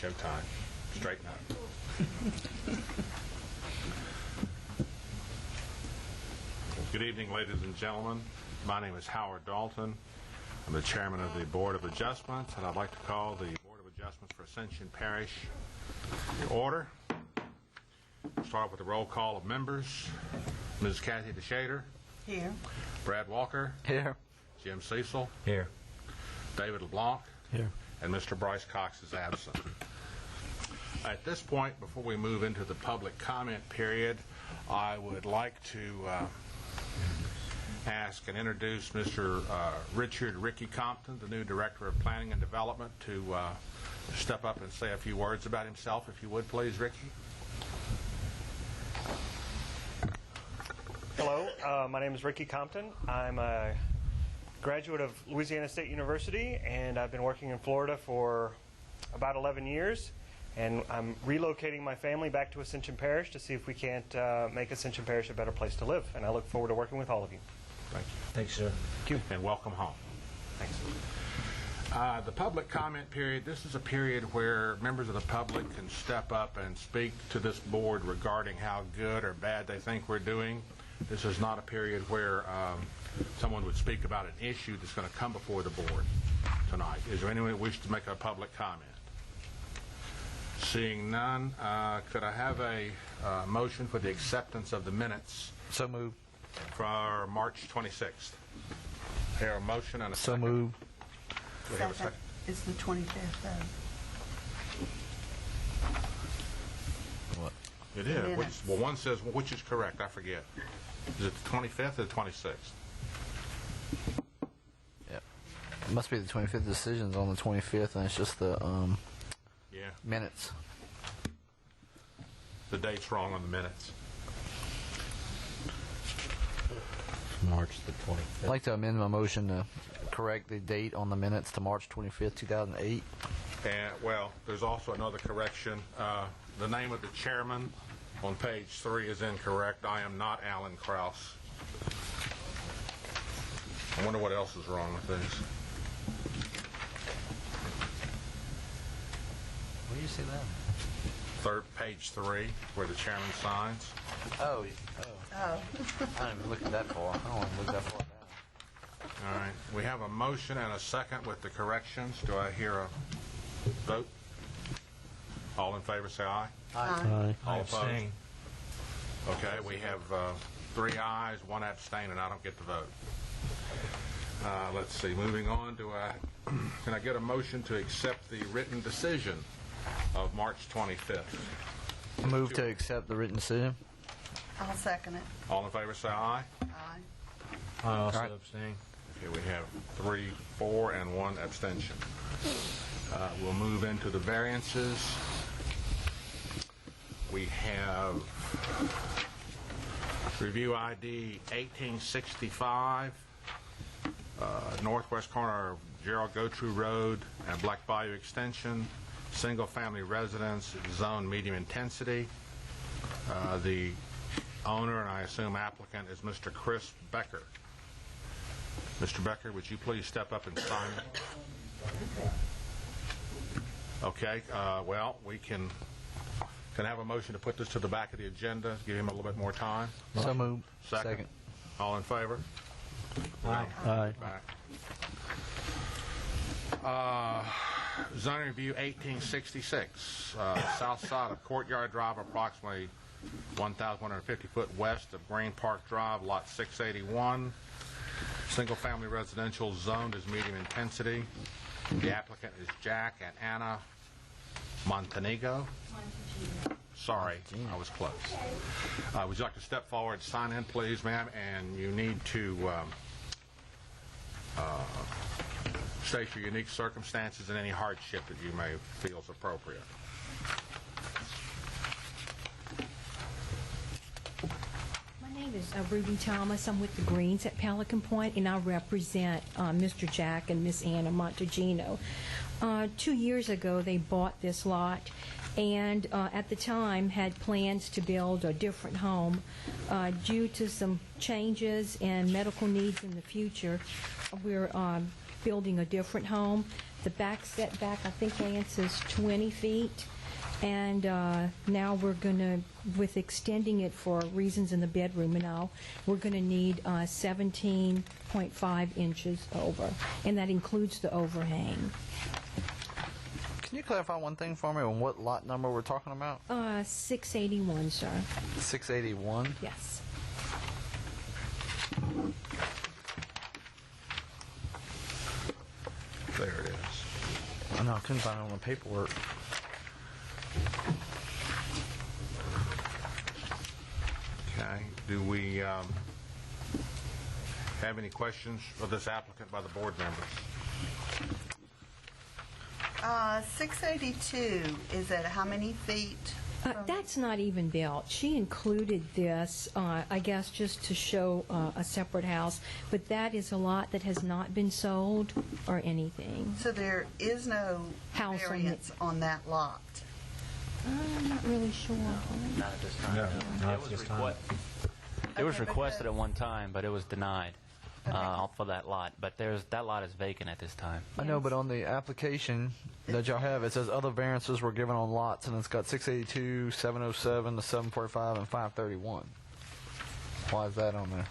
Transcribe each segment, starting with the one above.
showtime. Straighten up. Good evening, ladies and gentlemen. My name is Howard Dalton. I'm the chairman of the Board of Adjustments, and I'd like to call the Board of Adjustments for Ascension Parish to order. Start off with the roll call of members. Mrs. Kathy DeShader. Here. Brad Walker. Here. Jim Cecil. Here. David LeBlanc. Here. And Mr. Bryce Cox is absent. At this point, before we move into the public comment period, I would like to ask and introduce Mr. Richard Ricky Compton, the new Director of Planning and Development, to step up and say a few words about himself, if you would, please, Ricky. Hello, my name is Ricky Compton. I'm a graduate of Louisiana State University, and I've been working in Florida for about 11 years. And I'm relocating my family back to Ascension Parish to see if we can't make Ascension Parish a better place to live. And I look forward to working with all of you. Thank you. Thanks, sir. Thank you. And welcome home. Thanks. The public comment period, this is a period where members of the public can step up and speak to this board regarding how good or bad they think we're doing. This is not a period where someone would speak about an issue that's going to come before the board tonight. Is there anyone that wishes to make a public comment? Seeing none, could I have a motion for the acceptance of the minutes So moved. for March 26th? Here, a motion and a So second. moved. Do we have a second? It's the 25th, though. What? It is. Minutes. Well, one says, well, which is correct? I forget. Is it the 25th or the 26th? Yeah. It must be the 25th decisions on the 25th, and it's just the Yeah. minutes. The date's wrong on the minutes. March the 25th. I'd like to amend my motion to correct the date on the minutes to March 25th, 2008. And, well, there's also another correction. The name of the chairman on page 3 is incorrect. I am not Alan Krause. I wonder what else is wrong with these. Where do you see that? Page 3, where the chairman signs. Oh. Oh. I didn't even look at that far. I don't want to look that far down. All right. We have a motion and a second with the corrections. Do I hear a vote? All in favor, say aye. Aye. All opposed? Okay, we have 3 ayes, 1 abstain, and I don't get to vote. Let's see. Moving on, can I get a motion to accept the written decision of March 25th? Move to accept the written decision. I'll second it. All in favor, say aye. Aye. I also All right. abstain. Okay, we have 3, 4, and 1 abstention. We'll move into the variances. We have review ID 1865, northwest corner of Gerald Gotru Road and Black Bayou Extension, single-family residence, zone medium intensity. The owner and I assume applicant is Mr. Chris Becker. Mr. Becker, would you please step up and sign it? Okay, well, we can have a motion to put this to the back of the agenda, give him a little bit more time. So moved. Second. All in favor? Aye. Back. Zoning review 1866, south side of Courtyard Drive, approximately 1,150 foot west of Green Park Drive, lot 681. Single-family residential, zoned as medium intensity. The applicant is Jack and Anna Montenegro. Sorry, I was close. Would you like to step forward, sign in, please, ma'am? And you need to state your unique circumstances and any hardship that you may feel is appropriate. My name is Ruby Thomas. I'm with the Greens at Pelican Point, and I represent Mr. Jack and Miss Anna Montegino. 2 years ago, they bought this lot, and at the time had plans to build a different home. Due to some changes and medical needs in the future, we're building a different home. The back setback, I think, Lance, is 20 feet. And now we're going to, with extending it for reasons in the bedroom and all, we're going to need 17.5 inches over. And that includes the overhang. Can you clarify one thing for me on what lot number we're talking about? 681, sir. 681? Yes. There it is. I know, I couldn't find it on the paperwork. Okay. Do we have any questions of this applicant by the board members? 682, is at how many feet? That's not even built. She included this, I guess, just to show a separate house, but that is a lot that has not been sold or anything. So there is no House on variance on that lot? I'm not really sure. Not at this time. No, not It at was this time. It was Okay, requested at because- one time, but it was denied for that lot. But that lot is vacant at this time. I know, but on the application that y'all have, it says other variances were given on lots, and it's got 682, 707, the 745, and 531. Why is that on there?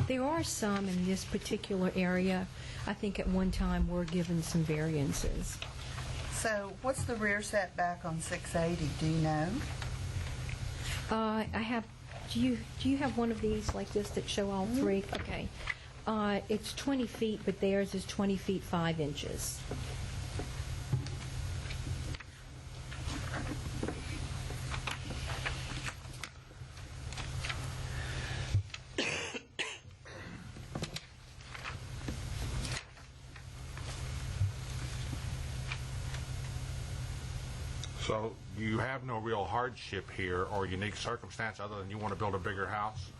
There are some in this particular area. I think at one time were given some variances. So what's the rear setback on 680, do you know? I have. Do you have one of these like this that show all three? Okay. It's 20 feet, but theirs is 20 feet 5 inches. So you have no real hardship here or unique circumstance other than you want to build a bigger house?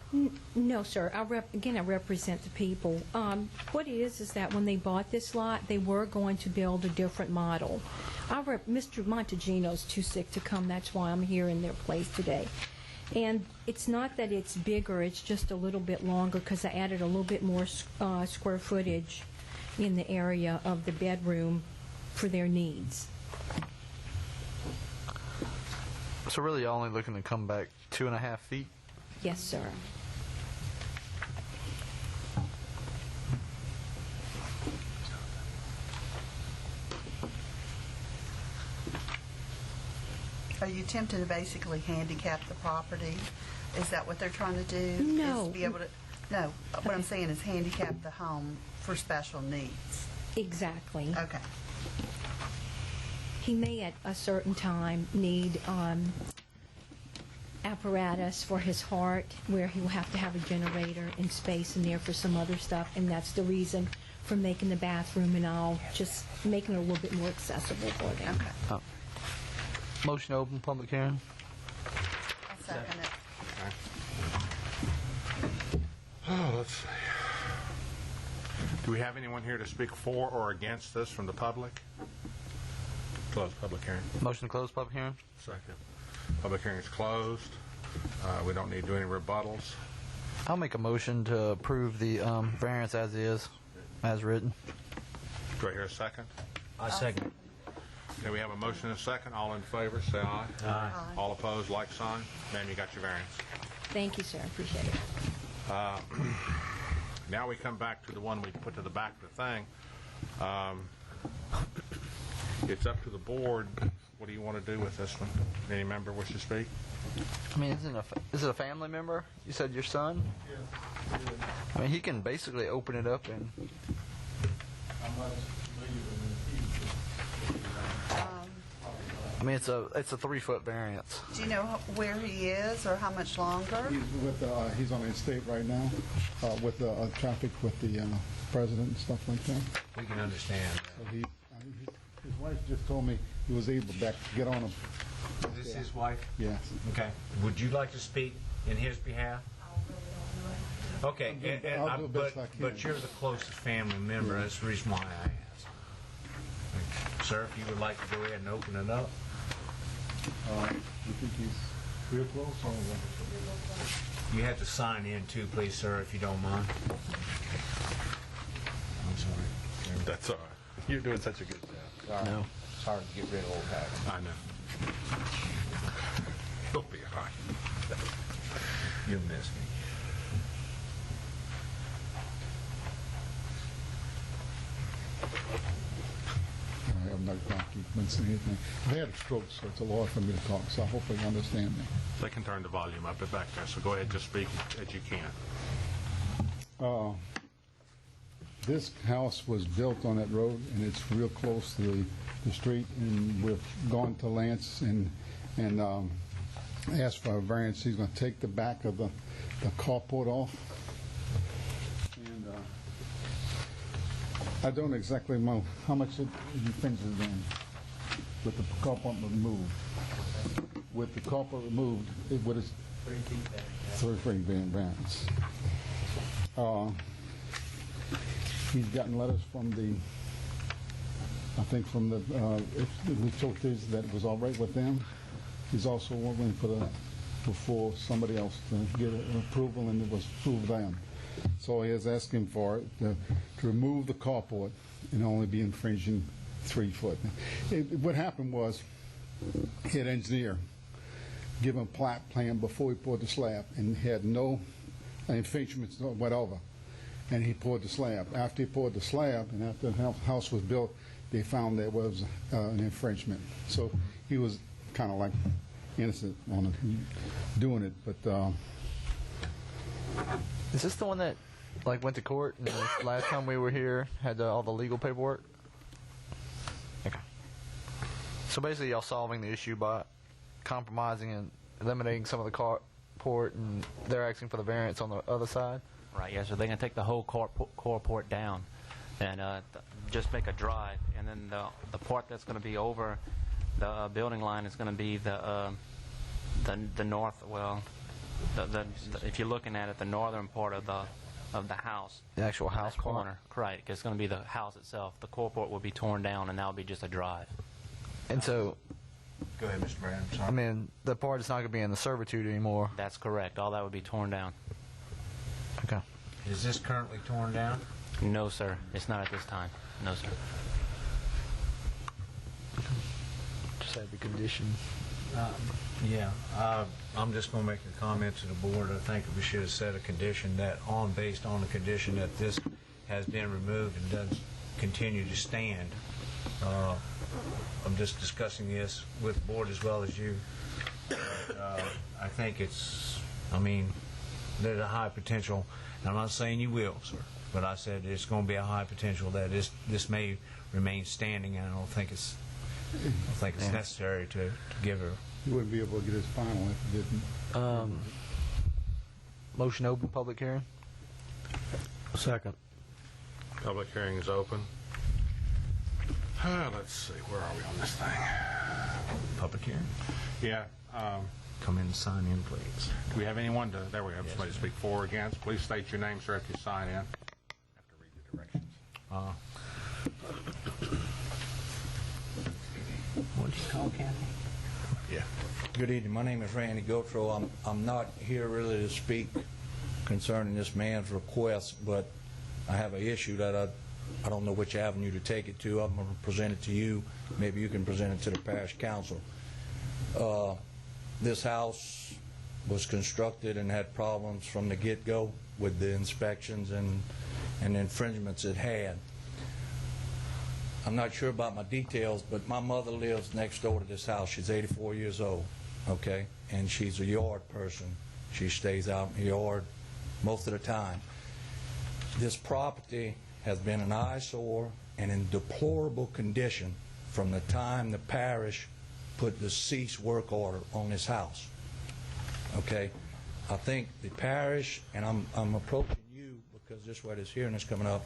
No, sir. I represent the people. What it is that when they bought this lot, they were going to build a different model. Mr. Montegino's too sick to come. That's why I'm here in their place today. And it's not that it's bigger. It's just a little bit longer because I added a little bit more square footage in the area of the bedroom for their needs. So really, you're only looking to come back 2.5 feet? Yes, sir. Are you attempting to basically handicap the property? Is that what they're trying to do? No. Is be able to, no, what I'm saying is handicap the home for special needs. Exactly. Okay. He may at a certain time need apparatus for his heart where he will have to have a generator and space in there for some other stuff, and that's the reason for making the bathroom and all, just making it a little bit more accessible for them. Okay. Motion to open public hearing? I'll second it. Oh, let's see. Do we have anyone here to speak for or against this from the public? Close public hearing. Motion to close public hearing? Second. Public hearing is closed. We don't need to do any rebuttals. I'll make a motion to approve the variance as is, as written. Do I hear a second? I second. Okay, we have a motion and a second. All in favor, say aye. Aye. All opposed, like sign. Ma'am, you got your variance. Thank you, sir. I appreciate it. Now we come back to the one we put to the back of the thing. It's up to the board. What do you want to do with this one? Any member wish to speak? I mean, is it a family member? You said your son? Yeah. I mean, he can basically open it up and... I mean, it's a 3-foot variance. Do you know where he is or how much longer? He's on the estate right now with traffic with the president and stuff like that. We can understand. So his wife just told me he was able to get on him. Is this his wife? Yes. Okay. Would you like to speak in his behalf? Okay, I'll do the best I can. but you're the closest family member. That's the reason why I asked. Sir, if you would like to go ahead and open it up. You think he's real close or what? You have to sign in too, please, sir, if you don't mind. I'm sorry. That's all right. You're doing such a good job. No. It's hard to get rid of old habits. I know. He'll be all right. You'll miss me. I'm not going to keep saying anything. I had a stroke, so it's a lot for me to talk, so I hope you understand me. They can turn the volume up and back there, so go ahead and just speak as you can. This house was built on that road, and it's real close to the street, and we've gone to Lance and asked for a variance. He's going to take the back of the carport off. And I don't exactly know how much you think is in with the carport removed. With the carport removed, what is 3 feet variance. He's gotten letters from the, I think from the utilities that it was all right with them. He's also working before somebody else to get an approval, and it was approved them. So he is asking for it to remove the carport and only be infringing 3 foot. What happened was, he had an engineer give him a plat plan before he poured the slab, and he had no infringements whatever. And he poured the slab. After he poured the slab, and after the house was built, they found there was an infringement. So he was kind of like innocent on it, doing it. But Is this the one that went to court and the last time we were here had all the legal paperwork? Okay. So basically, y'all solving the issue by compromising and eliminating some of the carport, and they're asking for the variance on the other side. Right, yes, so they're going to take the whole carport down and just make a drive, and then the part that's going to be over the building line is going to be the north, well, if you're looking at it, the northern part of the house. The actual house part? Corner, right, because it's going to be the house itself. The carport will be torn down, and that will be just a drive. And so, Go ahead, Mr. Brown. I mean, the part is not going to be in the servitude anymore. That's correct. All that would be torn down. Okay. Is this currently torn down? No, sir. It's not at this time. No, sir. Just have the condition. Yeah. I'm just going to make a comment to the board. I think we should have set a condition that based on the condition that this has been removed and does continue to stand. I'm just discussing this with the board as well as you. I think there's a high potential, and I'm not saying you will, sir, but I said there's going to be a high potential that this may remain standing, and I don't think it's necessary to give her. he wouldn't be able to get his final if he didn't. Motion open, public hearing? Second. Public hearing is open. Let's see, where are we on this thing? Public hearing. Yeah. Come in and sign in, please. Do we have anyone there we have somebody to speak for or against? Please state your name, sir, if you sign in. I have to read the directions. What did you call Kathy? Yeah. Good evening. My name is Randy Gotro. I'm not here really to speak concerning this man's request, but I have an issue that I don't know which avenue to take it to. I'm going to present it to you. Maybe you can present it to the parish council. This house was constructed and had problems from the get-go with the inspections and infringements it had. I'm not sure about my details, but my mother lives next door to this house. She's 84 years old, okay? And she's a yard person. She stays out in the yard most of the time. This property has been an eyesore and in deplorable condition from the time the parish put the cease work order on this house. Okay? I think the parish, and I'm approaching you because this way this hearing is coming up.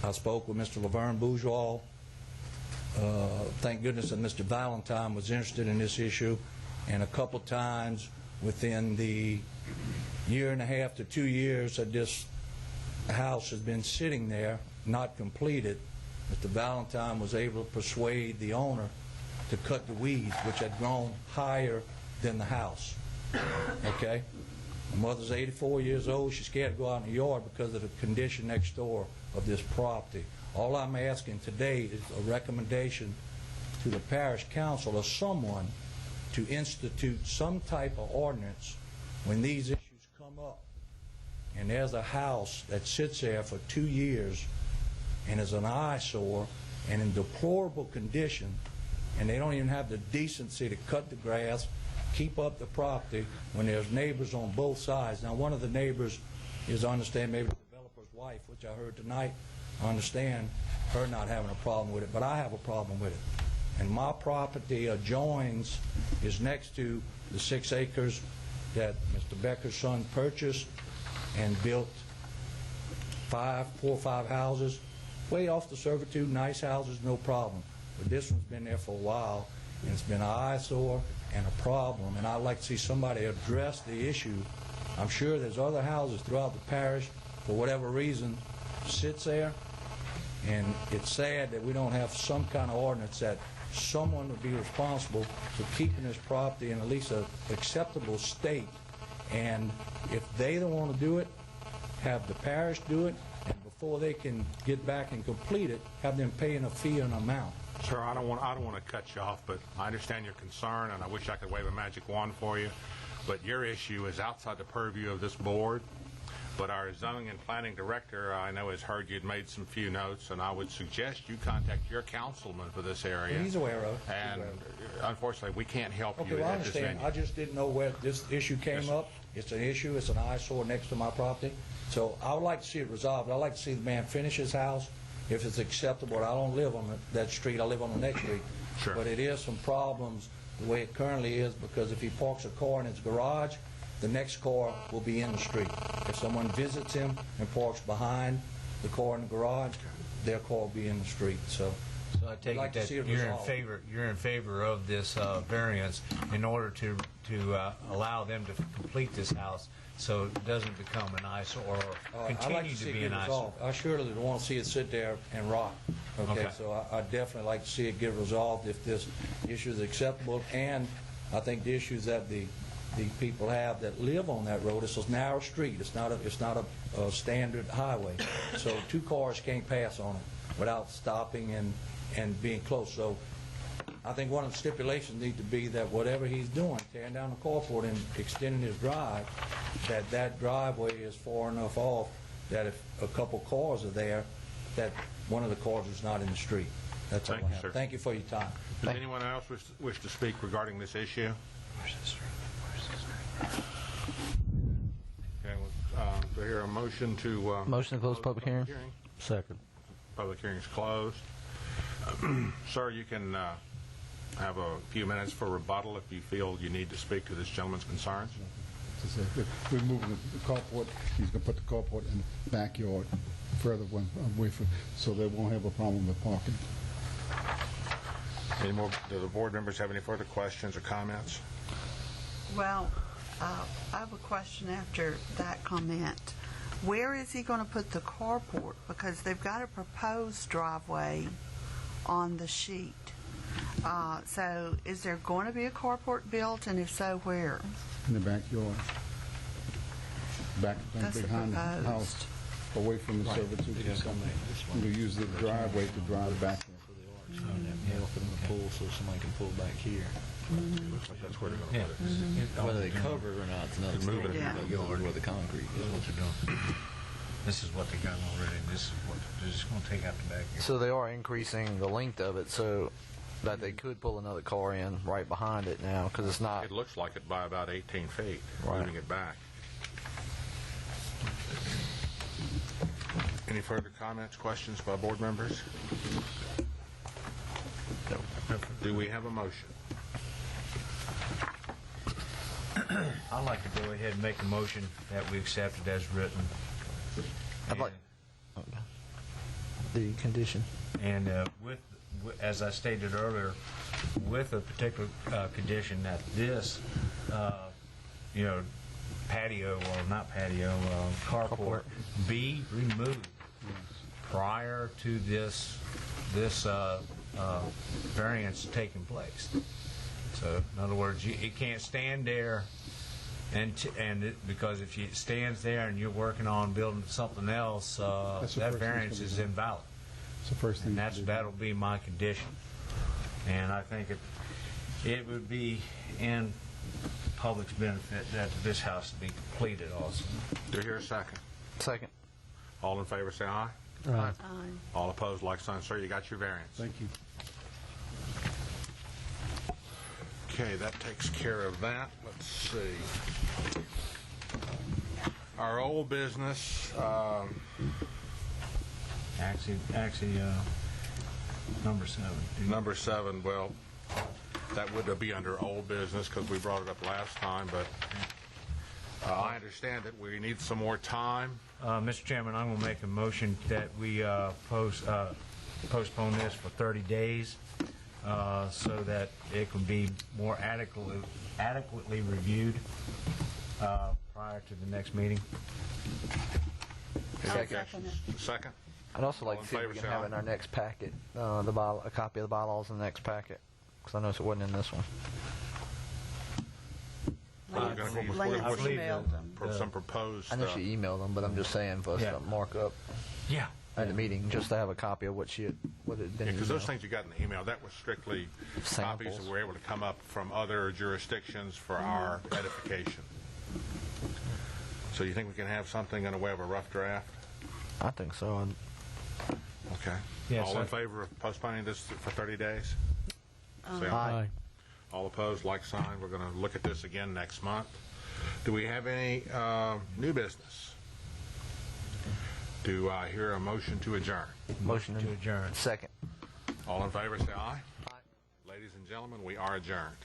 I spoke with Mr. Laverne Bourgeois. Thank goodness that Mr. Valentine was interested in this issue, and a couple times within the year and a half to 2 years that this house has been sitting there, not completed, Mr. Valentine was able to persuade the owner to cut the weeds, which had grown higher than the house. Okay? My mother's 84 years old. She's scared to go out in the yard because of the condition next door of this property. All I'm asking today is a recommendation to the parish council or someone to institute some type of ordinance when these issues come up and there's a house that sits there for 2 years and is an eyesore and in deplorable condition, and they don't even have the decency to cut the grass, keep up the property when there's neighbors on both sides. Now, one of the neighbors is, I understand, maybe the developer's wife, which I heard tonight. I understand her not having a problem with it, but I have a problem with it. And my property adjoins, is next to the 6 acres that Mr. Becker's son purchased and built 4 or 5 houses, way off the servitude, nice houses, no problem. But this one's been there for a while, and it's been an eyesore and a problem, and I'd like to see somebody address the issue. I'm sure there's other houses throughout the parish, for whatever reason, sits there, and it's sad that we don't have some kind of ordinance that someone would be responsible for keeping this property in at least an acceptable state. And if they don't want to do it, have the parish do it, and before they can get back and complete it, have them paying a fee and amount. Sir, I don't want to cut you off, but I understand your concern, and I wish I could wave a magic wand for you. But your issue is outside the purview of this board. But our zoning and planning director, I know, has heard you'd made some few notes, and I would suggest you contact your councilman for this area. He's aware of it. And unfortunately, we can't help Okay, you well, I at this understand. venue. I just didn't know where this issue came up. It's an issue. It's an eyesore next to my property. So I would like to see it resolved. I'd like to see the man finish his house if it's acceptable. I don't live on that street. I live on the next street. Sure. But it is some problems the way it currently is, because if he parks a car in his garage, the next car will be in the street. If someone visits him and parks behind the car in the garage, their car will be in the street. So I take like it to see that it resolved. you're in favor of this variance in order to allow them to complete this house so it doesn't become an eyesore or I'd like continue to to see be it an get eyesore. resolved. I surely don't want to see it sit there and rot. Okay, Okay. so I definitely like to see it get resolved if this issue is acceptable. And I think the issues that the people have that live on that road, it's a narrow street. It's not a standard highway. So 2 cars can't pass on it without stopping and being close. So I think one of the stipulations need to be that whatever he's doing, tearing down the carport and extending his drive, that driveway is far enough off that if a couple cars are there, that one of the cars is not in the street. That's all Thank I you, have. sir. Thank you for your time. Does anyone else wish to speak regarding this issue? Okay, do I hear a motion to... Motion to close public hearing? Second. Public hearing is closed. Sir, you can have a few minutes for rebuttal if you feel you need to speak to this gentleman's concerns. If we're moving the carport, he's going to put the carport in the backyard further away from, so they won't have a problem with parking. Any more? Do the board members have any further questions or comments? Well, I have a question after that comment. Where is he going to put the carport? Because they've got a proposed driveway on the sheet. So is there going to be a carport built, and if so, where? In the backyard. Back That's behind the proposed. house, away from the servitude. We'll use the driveway to drive back there. Help in the pool so somebody can pull back here. Looks like that's where they're going to put it. Whether they cover it or not, it's another Move story. it. Yeah. But going where the concrete This is what goes. you're doing. This is what they got already, and this is what they're just going to take out the back here. So they are increasing the length of it so that they could pull another car in right behind it now, because it's not. It looks like it by about 18 feet, Right. moving it back. Any further comments, questions by board members? Do we have a motion? I'd like to go ahead and make a motion that we accept it as written. I'd like the condition. And as I stated earlier, with a particular condition that this, patio, or not patio, carport be removed prior to this this variance taking place. So, in other words, it can't stand there, because if it stands there and you're working on building something else, That's the that first thing variance that's is gonna be done. invalid. It's the first thing. And to do. that'll be my condition. And I think it would be in public's benefit that this house be completed also. Do you hear a second? Second. All in favor, say aye. Aye. All opposed, like sign. Sir, you got your variance. Thank you. Okay, that takes care of that. Let's see. Our old business, Actually, number 7. number 7, well, that would be under old business because we brought it up last time, but I understand that we need some more time. Mr. Chairman, I'm going to make a motion that we postpone this for 30 days so that it can be more adequately reviewed prior to the next meeting. I'll Second. second it. Second? I'd also like All to in see if favor, we say can have aye. in our next packet a copy of the bylaws in the next packet, because I noticed it wasn't in this one. We're gonna- Lance we're- emailed them. For some proposed, I know she emailed them, but I'm just saying for us Yeah. to mark up Yeah. at the meeting, just to have a copy of what it had been because those emailed. things you got in the email, that was strictly copies Samples. that were able to come up from other jurisdictions for our edification. So you think we can have something in the way of a rough draft? I think so. Okay. Yes, All in sir. favor of postponing this for 30 days? Say Aye. All opposed, like sign. We're going to look at this again next month. Do we have any new business? Do I hear a motion to adjourn? Motion To adjourn. Second. All in favor, say aye. Aye. Ladies and gentlemen, we are adjourned.